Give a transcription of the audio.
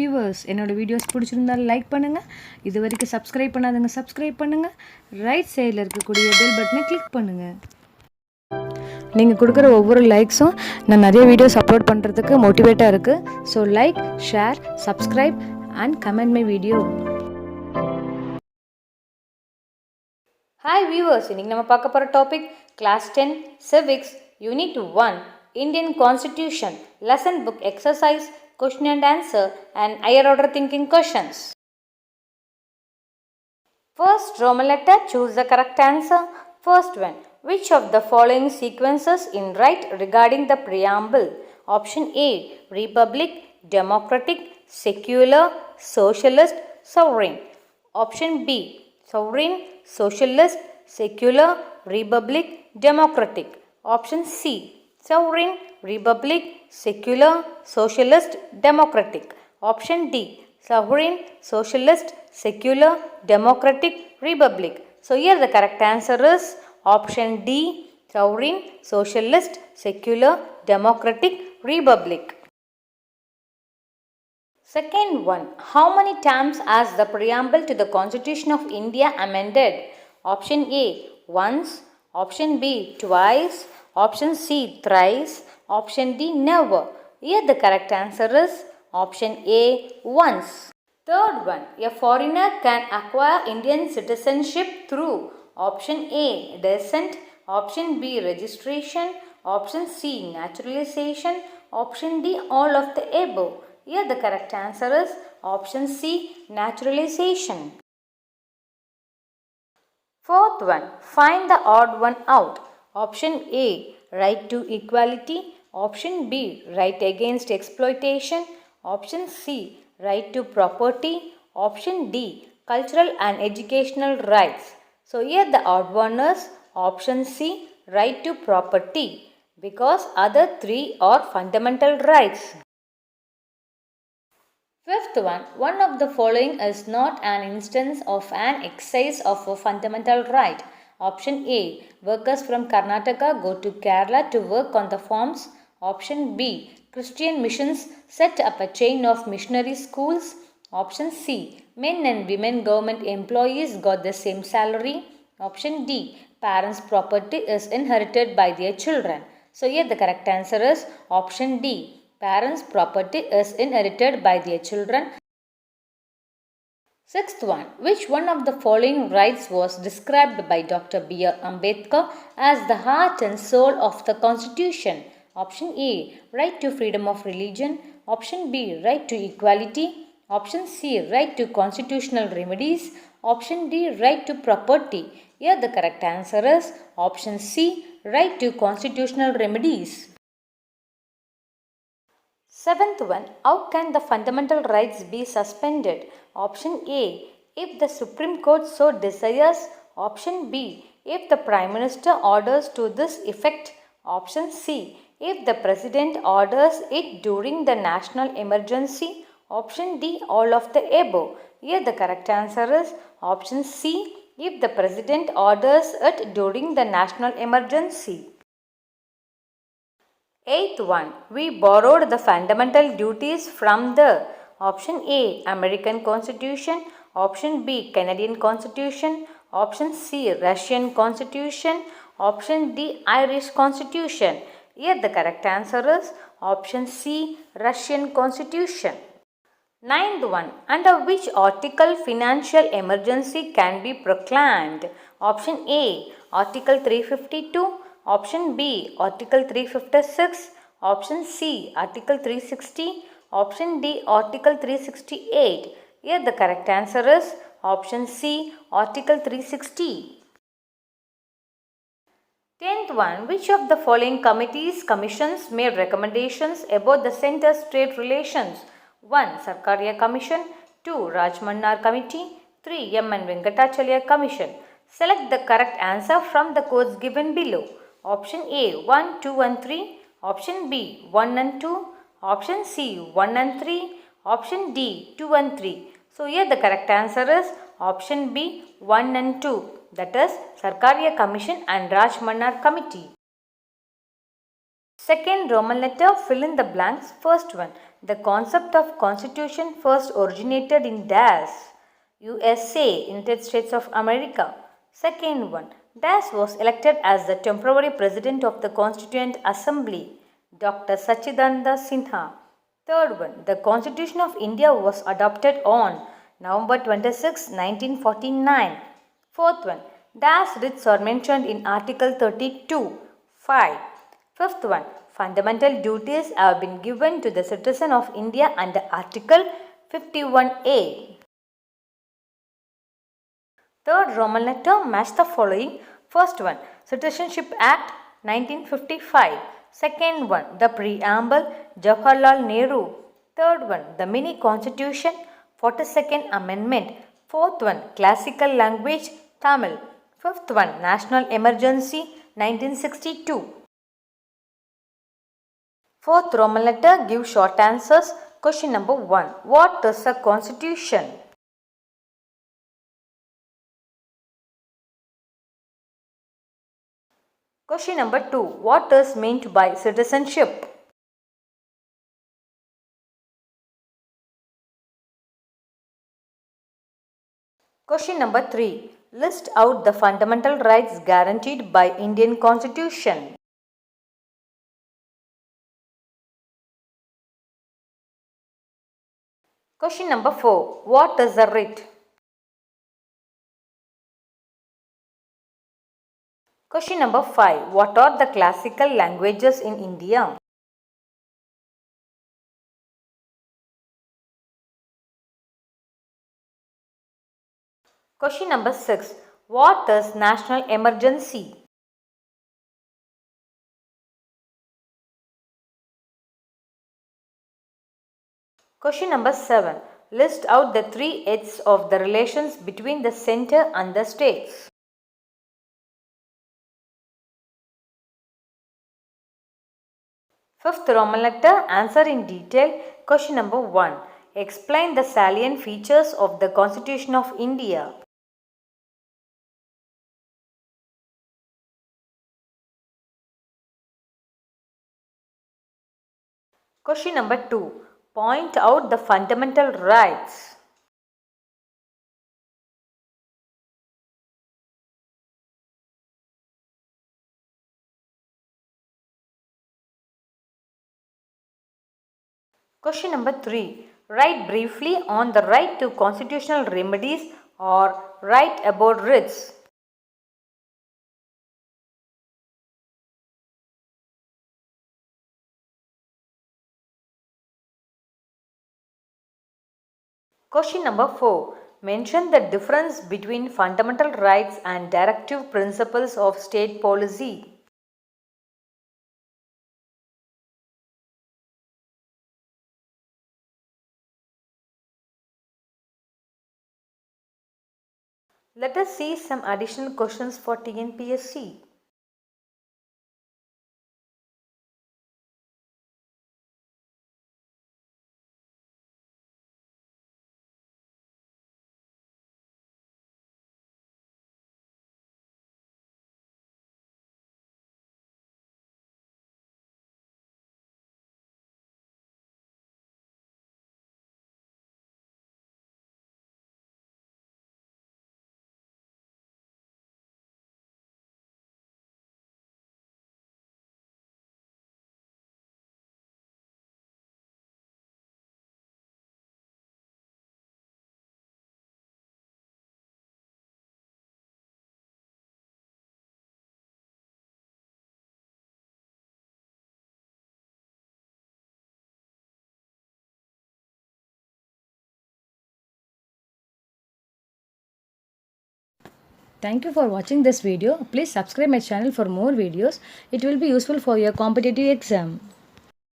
Viewers, என்னோட videos பிடிச்சிருந்தால் like பண்ணுங்கள். இது வரைக்கும் சப்ஸ்கிரைப் பண்ணாதவங்க சப்ஸ்கிரைப் பண்ணுங்கள். ரைட் சைடில் இருக்கக்கூடிய பெல் பட்டனை கிளிக் பண்ணுங்கள். நீங்கள் கொடுக்குற ஒவ்வொரு லைக்ஸும் நான் நிறைய வீடியோஸ் அப்லோட் பண்ணுறதுக்கு மோட்டிவேட்டாக இருக்குது. So like, share, subscribe and comment my video. Hi viewers, இன்றைக்கி நம்ம பார்க்க போகிற topic class 10 civics unit 1 Indian constitution lesson book exercise question and answer and higher order thinking questions. First Roman letter, choose the correct answer. First one, which of the following sequences in right regarding the preamble? Option A, republic, democratic, secular, socialist, sovereign. Option B, sovereign, socialist, secular, republic, democratic. Option C, sovereign, republic, secular, socialist, democratic. Option D, sovereign, socialist, secular, democratic, republic. So here the correct answer is option D, sovereign, socialist, secular, democratic, republic. Second one, how many times has the preamble to the Constitution of India amended? Option A, once. Option B, twice. Option C, thrice. Option D, never. Here the correct answer is option A, once. Third one, a foreigner can acquire Indian citizenship through option A, descent. Option B, registration. Option C, naturalization. Option D, all of the above. Here the correct answer is option C, naturalization. Fourth one, find the odd one out. Option A, right to equality. Option B, right against exploitation. Option C, right to property. Option D, cultural and educational rights. So here the odd one is option C, right to property, because other three are fundamental rights. Fifth one of the following is not an instance of an exercise of a fundamental right. Option A, workers from Karnataka go to Kerala to work on the farms. Option B, Christian missions set up a chain of missionary schools. Option C, men and women government employees got the same salary. Option D, parents' property is inherited by their children. So here the correct answer is option D, parents' property is inherited by their children. Sixth one, which one of the following rights was described by Dr. B.R. Ambedkar as the heart and soul of the Constitution? Option A, right to freedom of religion. Option B, right to equality. Option C, right to constitutional remedies. Option D, right to property. Here the correct answer is option C, right to constitutional remedies. Seventh one, how can the fundamental rights be suspended? Option A, if the Supreme Court so desires. Option B, if the Prime Minister orders to this effect. Option C, if the President orders it during the national emergency. Option D, all of the above. Here the correct answer is option C, if the President orders it during the national emergency. Eighth one, we borrowed the fundamental duties from the option A, American Constitution. Option B, Canadian Constitution. Option C, Russian Constitution. Option D, Irish Constitution. Here the correct answer is option C, Russian Constitution. Ninth one, under which article financial emergency can be proclaimed? Option A, Article 352. Option B, Article 356. Option C, Article 360. Option D, Article 368. Here the correct answer is option C, Article 360. Tenth one, which of the following commissions made recommendations about the center-state relations? 1. Sarkaria Commission. 2. Rajmannar Committee. 3. M.N. Venkatachalya Commission. Select the correct answer from the quotes given below. Option A, 1, 2 and 3. Option B, 1 and 2. Option C, 1 and 3. Option D, 2 and 3. So here the correct answer is option B, 1 and 2. That is Sarkaria Commission and Rajmannar Committee. Second Roman letter, fill in the blanks. First one, the concept of constitution first originated in DAS, USA, United States of America. Second one, DAS was elected as the temporary president of the Constituent Assembly, Dr. Sachidananda Sinha. Third one, the Constitution of India was adopted on November 26, 1949. Fourth one, DAS writs are mentioned in Article 32. 5. Fifth one, fundamental duties have been given to the citizen of India under Article 51A. Third Roman letter, match the following. First one, Citizenship Act 1955. Second one, the Preamble, Jawaharlal Nehru. Third one, the Mini Constitution, 42nd Amendment. Fourth one, Classical Language, Tamil. Fifth one, National Emergency, 1962. Fourth Roman letter, give short answers. Question number 1. What is a constitution? Question number 2. What is meant by citizenship? Question number 3. List out the fundamental rights guaranteed by Indian Constitution. Question number 4. What is a writ? Question number 5. What are the classical languages in India? Question number 6. What is national emergency? Question number 7. List out the 3 edges of the relations between the center and the states. Fifth Roman letter, answer in detail. Question number 1. Explain the salient features of the Constitution of India. Question number 2. Point out the fundamental rights. Question number 3. Write briefly on the right to constitutional remedies or write about writs. Question number 4. Mention the difference between fundamental rights and directive principles of state policy. Let us see some additional questions for TNPSC. Thank you for watching this video. Please subscribe my channel for more videos. It will be useful for your competitive exam.